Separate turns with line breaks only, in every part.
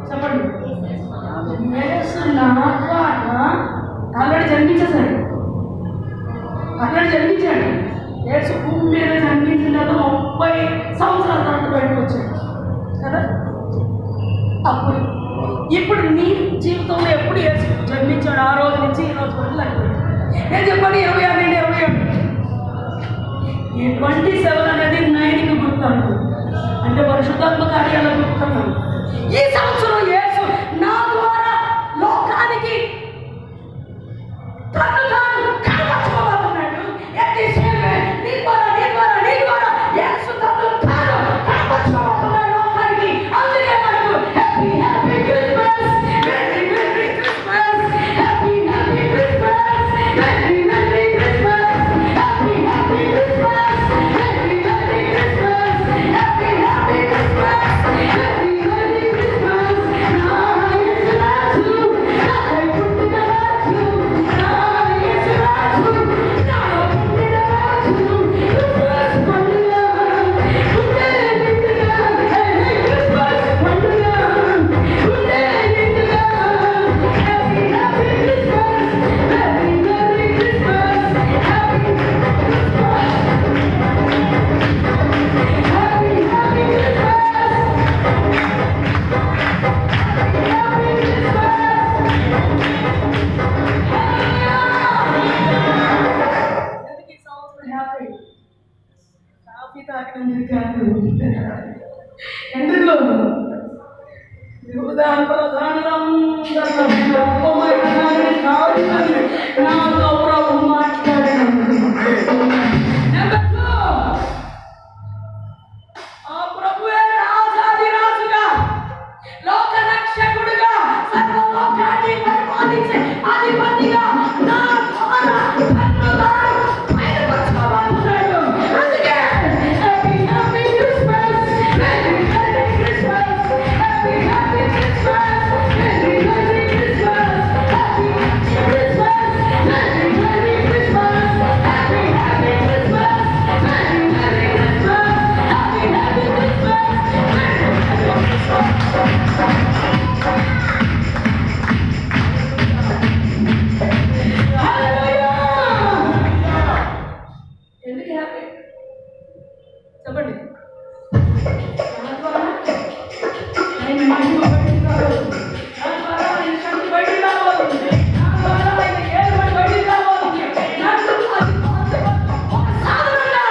చెప్పండి. ఆల్రెడీ జన్మించేశాడు. యేసు భూమి మీద జన్మించిన 30 సంవత్సరాల తర్వాత బయటకు వచ్చాడు కదా. అప్పుడు ఇప్పుడు నీ జీవితంలో ఎప్పుడు యేసు జన్మించాడు? ఆ రోజు నుంచి ఈ రోజు వరకు నేను చెప్పండి 26 నుండి 27. ఈ 27 అనేది 9కి గుర్తాను, అంటే పరిశుద్ధాత్మ కార్యాలకు గుర్తున్నాను. ఈ సంవత్సరం యేసు నా ద్వారా లోకానికి తను తాను కనపరచుకోబోతున్నాడు. నీ ద్వారా యేసు తను తాను కనపరచుకోబోతున్నాడు లోకానికి. అందుకే మనకు happy happy Christmas, merry merry Christmas, happy happy Christmas, merry merry Christmas, happy happy Christmas, merry merry Christmas, happy happy Christmas, merry merry Christmas. నా యేసు రాజు, నాకై పుట్టిన రాజు, నా యేసు రాజు, నాలో పుట్టిన రాజు. క్రిస్మస్ పండుగ ఉండే నిండుగా, క్రిస్మస్ పండుగ ఉండే నిండుగా, happy happy Christmas, merry merry Christmas, happy happy Christmas, happy happy ఎందుకు ఈ సంవత్సరం హ్యాపీ తాకినందుకు కాదు. ఎందుకు నాతో ప్రభు మాట్లాడినందుకు. నెంబర్ 2, ఆ ప్రభువే రాజాది రాజుగా, లోక రక్షకుడుగా, సర్వలోకాన్ని పరిపాలించే అధిపతిగా నా ద్వారా తన్ను తాను బయలుపరచుకోబోతున్నాడు. అందుకే happy happy Christmas, merry merry Christmas, happy happy Christmas, merry merry Christmas, happy happy Christmas, merry merry Christmas, happy happy Christmas, merry merry Christmas, happy happy Christmas, merry merry Christmas. ఎందుకు హ్యాపీ చెప్పండి. నా ద్వారా ఆయన మహిమ బయటికి రావాలి, నా ద్వారా ఆయన శక్తి బయటికి రావాలి, నా ద్వారా ఆయన ఏలుబడి బయటికి రావాలి. నన్ను ఒక సాధనంగా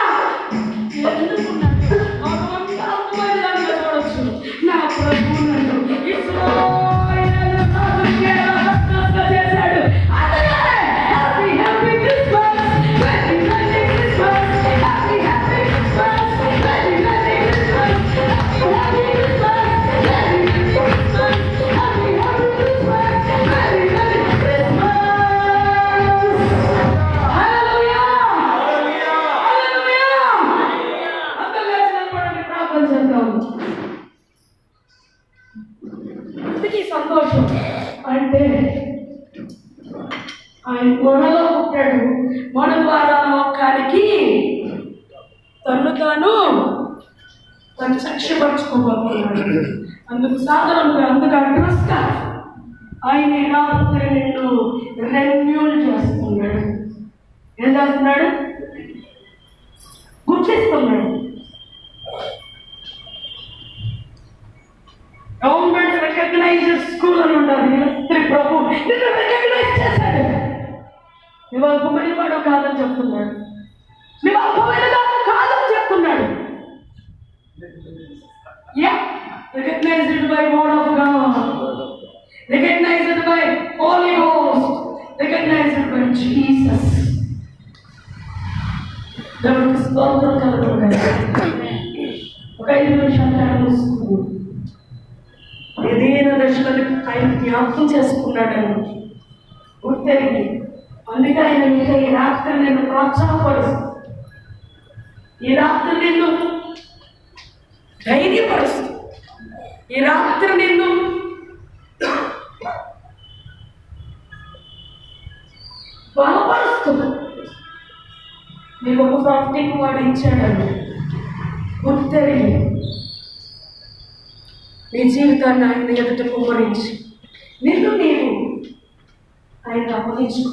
ఎందుకున్నాడు? కొంతమంది అర్థమైన దానిగా చూడొచ్చు. నా ప్రభు నన్ను ఇశ్రాయేలు రాజుగా రక్షణగా చేశాడు. అందుకే happy happy Christmas, merry merry Christmas, happy happy Christmas, merry merry Christmas, happy happy Christmas, merry merry Christmas, happy happy Christmas, merry merry Christmas. హల్లెలూయా హల్లెలూయా. అందరూ లేచి నిలబడండి, ప్రార్థన చేద్దాం. ఇంతకీ సంతోషం అంటే ఆయన మనలో పుట్టాడు, మన ద్వారా లోకానికి తను సాక్ష్యపరచుకోబోతున్నాడు. అందుకు సాధారణంగా అందుకు అడ్రస్గా ఆయన రాత్రి నిన్ను రెన్యూల్ చేస్తున్నాడు. ఏం చేస్తున్నాడు? గుర్తిస్తున్నాడు. గవర్నమెంట్ రికగ్నైజ్డ్ స్కూల్ అని ఉండాలి. ప్రభు నిన్ను రికగ్నైజ్ చేశాడు. నువ్వు అల్పమైన వాడు కాదని చెప్తున్నాడు. నువ్వు అల్పమైన వాడు కాదని చెప్తున్నాడు. Recognized by word of God, recognized by Holy Ghost, recognized by Jesus. దేవుడికి స్తోత్రం కలుగుతుంది. ఒక 5 నిమిషాలు మూసుకుని ఏదైనా దశలను ఆయన జ్ఞాపకం చేసుకున్నాడని గుర్తెరిగి, అందుకే ఆయన ఇంకా ఈ రాత్రి నేను ప్రోత్సాహపరుస్తూ, ఈ రాత్రి నిన్ను ధైర్యపరుస్తూ, ఈ రాత్రి నిన్ను బలపరుస్తూ నీకు ఒక ప్రాఫిటింగ్ వాడు ఇచ్చాడని గుర్తెరిగి నీ జీవితాన్ని ఆయన ఎదుట కుమ్మరించి నిన్ను నీవు ఆయన అప్పగించుకో.